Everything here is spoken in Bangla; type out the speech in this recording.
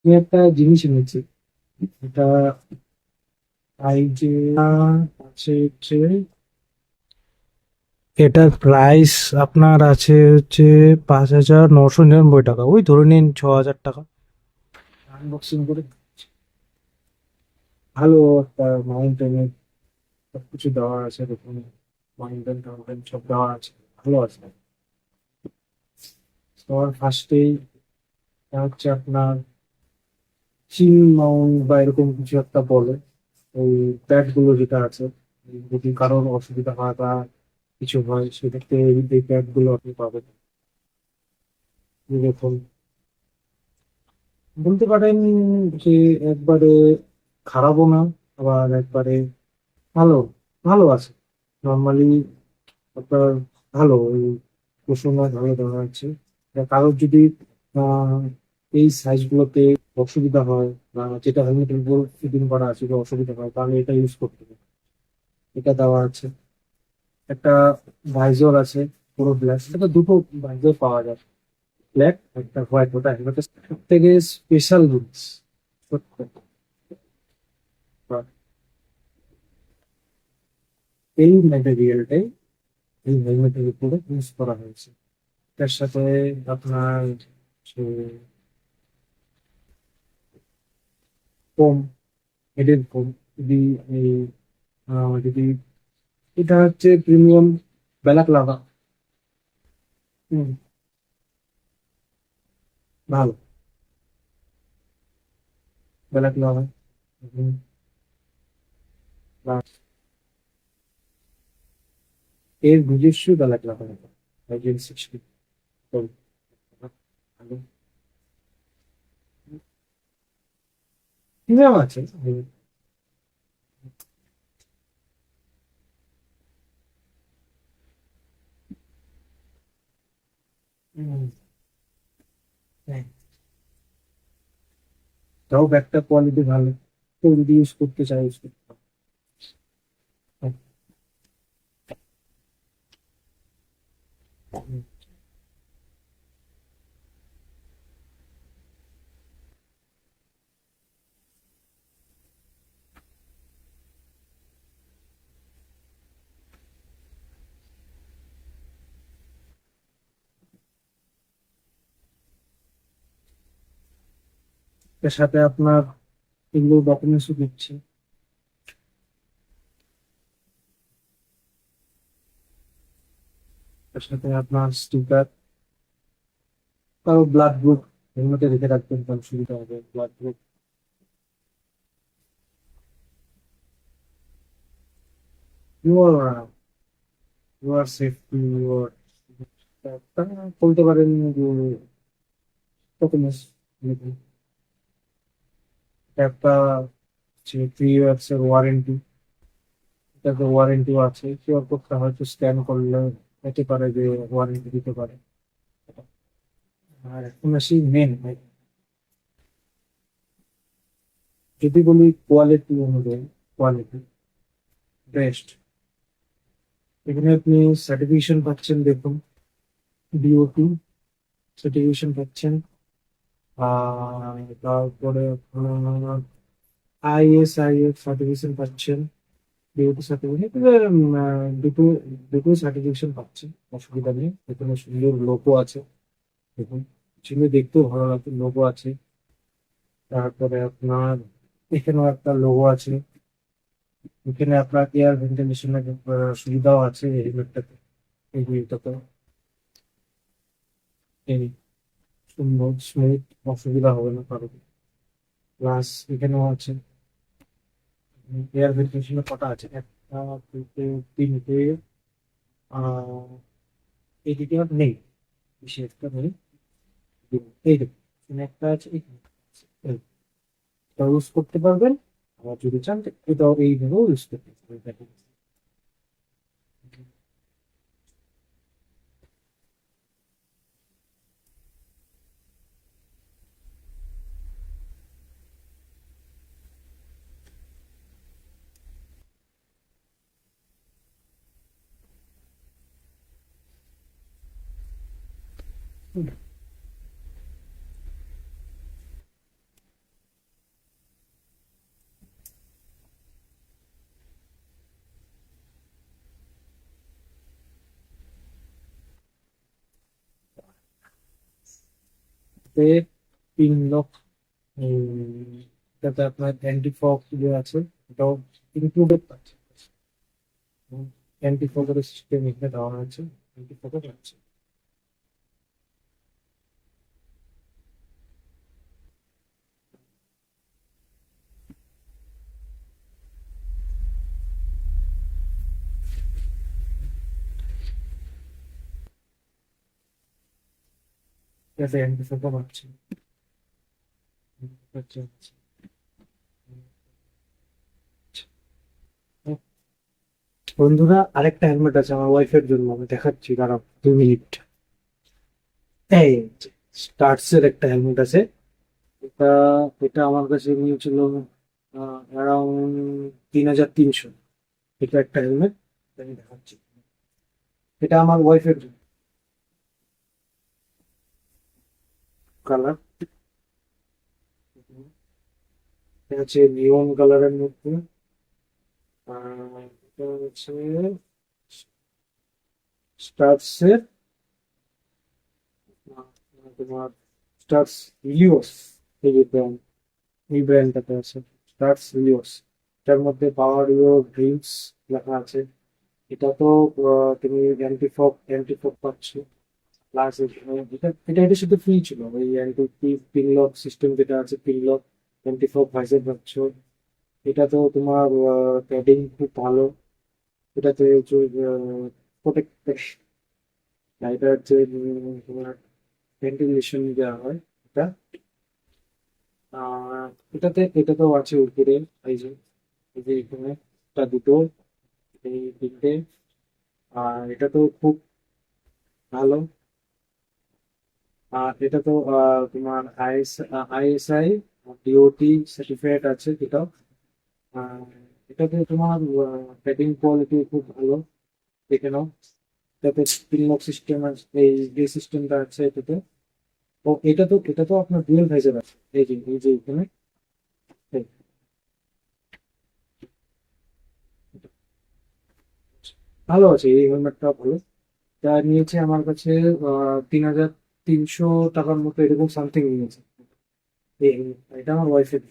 আমি একটা জিনিস এনেছি। এটা এই যে আছে হচ্ছে, এটার প্রাইস আপনার আছে হচ্ছে 5,999 টাকা, ওই ধরে নিন 6,000 টাকা। আনবক্সিং করে ভালো একটা মাউন্টেনের সবকিছু দেওয়া আছে, দেখুন মাউন্টেন টাউন্টেন সব দেওয়া আছে, ভালো আছে। সবার ফার্স্টেই হচ্ছে আপনার চিন মাউন্ট বা এরকম কিছু একটা বলে, ওই প্যাড গুলো যেটা আছে, যদি কারোর অসুবিধা হয় বা কিছু হয় সেক্ষেত্রে এই প্যাড গুলো আপনি পাবেন। এই দেখুন, বলতে পারেন যে একবারে খারাপও না, আবার একবারে ভালো, ভালো আছে নর্মালি আপনার, ভালো ওই কুশন ভালো দেওয়া আছে। কারোর যদি আহ এই সাইজ গুলোতে অসুবিধা হয় বা যেটা হেলমেটের উপর ফিটিং করা আছে যদি অসুবিধা হয় তাহলে এটা ইউজ করতে হবে। এটা দেওয়া আছে, একটা ভাইজর আছে পুরো ব্ল্যাক, এটা দুটো ভাইজর পাওয়া যায়, ব্ল্যাক একটা হোয়াইট, ওটা হেলমেটের সব থেকে স্পেশাল জিনিস সত্য। বা এই ম্যাটেরিয়ালটাই এই হেলমেটের উপরে ইউজ করা হয়েছে। তার সাথে আপনার যে ফোম, হেডের ফোম, যদি এই যদি এটা হচ্ছে প্রিমিয়াম ব্যালাক্লাভা। হুম, ভালো ব্যালাক্লাভা। হুম, বা এর নিজস্ব ব্যালাক্লাভা এজেন্সি ভালো প্রিমিয়াম আছে। হুম, হ্যাঁ, তাও ব্যাগটা কোয়ালিটি ভালো, কেউ যদি ইউজ করতে চায় ইউজ করতে পারে। হুম, এর সাথে আপনার এগুলো ডকুমেন্টসও দিচ্ছে। এর সাথে আপনার স্টিকার, কারো ব্লাড গ্রুপ হেলমেটে রেখে রাখবেন তাহলে সুবিধা হবে, blood group. Your your safety, your বলতে পারেন যে ডকুমেন্টস, একটা 3 ইয়ার্স এর ওয়ারেন্টি, এটাতে ওয়ারেন্টিও আছে, কিউআর কোডটা হয়তো স্ক্যান করলে হতে পারে যে ওয়ারেন্টি দিতে পারে। আর এখন আসি মেন, যদি বলি কোয়ালিটি অনুযায়ী, কোয়ালিটি বেস্ট। এখানে আপনি সার্টিফিকেশন পাচ্ছেন, দেখুন ডিওটি সার্টিফিকেশন পাচ্ছেন, তারপরে আপনার আইএসআইএফ সার্টিফিকেশন পাচ্ছেন, ডিওটি সার্টিফিকেট, দুটো দুটো সার্টিফিকেশন পাচ্ছেন, অসুবিধা নেই। এখানে সুন্দর লোগো আছে, দেখুন চিনে দেখতেও ভালো লাগছে, লোগো আছে। তারপরে আপনার এখানেও একটা লোগো আছে, এখানে আপনার এয়ার ভেন্টিলেশনের সুবিধাও আছে এই হেলমেটটাতে, এই হেলমেটটাতে এই সুন্দর স্মুথ, অসুবিধা হবে না কারো। প্লাস এখানেও আছে এয়ার ভেন্টিলেশনের কটা আছে, একটা দুটো তিনটে, আহ এইদিকে আর নেই, বেশি একটা নেই। এই দেখুন এখানে একটা আছে, এখানে আছে। এটা ইউজ করতে পারবেন, আবার যদি চান তো এটাও এইভাবেও ইউজ করতে পারবেন। সাথে পিন লক, এটাতে আপনার অ্যান্টি ফগ যে আছে এটাও ইনক্লুডেড পাচ্ছে। অ্যান্টি ফগের সিস্টেম এখানে দেওয়া হয়েছে, অ্যান্টি ফগও পাচ্ছে। এটাতে অ্যান্টি ফগও পাচ্ছে। আচ্ছা, আচ্ছা। বন্ধুরা, আরেকটা হেলমেট আছে আমার ওয়াইফের জন্য, আমি দেখাচ্ছি, দাঁড়াও 2 মিনিট। এই স্টার্টসের একটা হেলমেট আছে। এটা এটা আমার কাছে নিয়েছিল অ্যারাউন্ড 3,300। এটা একটা হেলমেট, আমি দেখাচ্ছি। এটা আমার ওয়াইফের জন্য। কালার হচ্ছে নিয়ন কালারের মধ্যে। এটা হচ্ছে স্টার্টসের, তোমার স্টার্স লিওস, এই যে ব্র্যান্ড, এই ব্র্যান্ডটাতে আছে স্টার্স লিওস। এটার মধ্যে পাওয়ার ইউর ড্রিমস লেখা আছে। এটা তো তুমি অ্যান্টি ফগ পাচ্ছ। প্লাস এটা এটা এটার সাথে ফ্রি ছিল, ওই অ্যান্টি পিনলক সিস্টেম যেটা আছে, পিনলক অ্যান্টি ফগ ভাইজার পাচ্ছ। এটা তো তোমার প্যাডিং খুব ভালো। এটাতে প্রোটেক্ট, এটা হচ্ছে তোমার ভেন্টিলেশন দেওয়া হয় এটা। আহ এটাতেও আছে উপরে, এই যে এই যে এখানে একটা দুটো, এই তিনটে। আর এটা তো খুব ভালো। আর এটা তো তোমার আইএসআই ডিওটি সার্টিফাইড আছে এটাও। আহ, এটাতে তোমার প্যাকিং কোয়ালিটি খুব ভালো, দেখে নাও। এটাতে স্প্রিং সিস্টেম আছে, এই সিস্টেমটা আছে এটাতে। ও এটা তো আপনার ডুয়েল ভাইজার আছে, এই যে এখানে। এই, ভালো আছে, এই হেলমেটটা ভালো। তা নিয়েছে আমার কাছে 3,300 টাকার মতো, এরকম সামথিং নিয়েছে এই helmet টা। এটা আমার ওয়াইফের।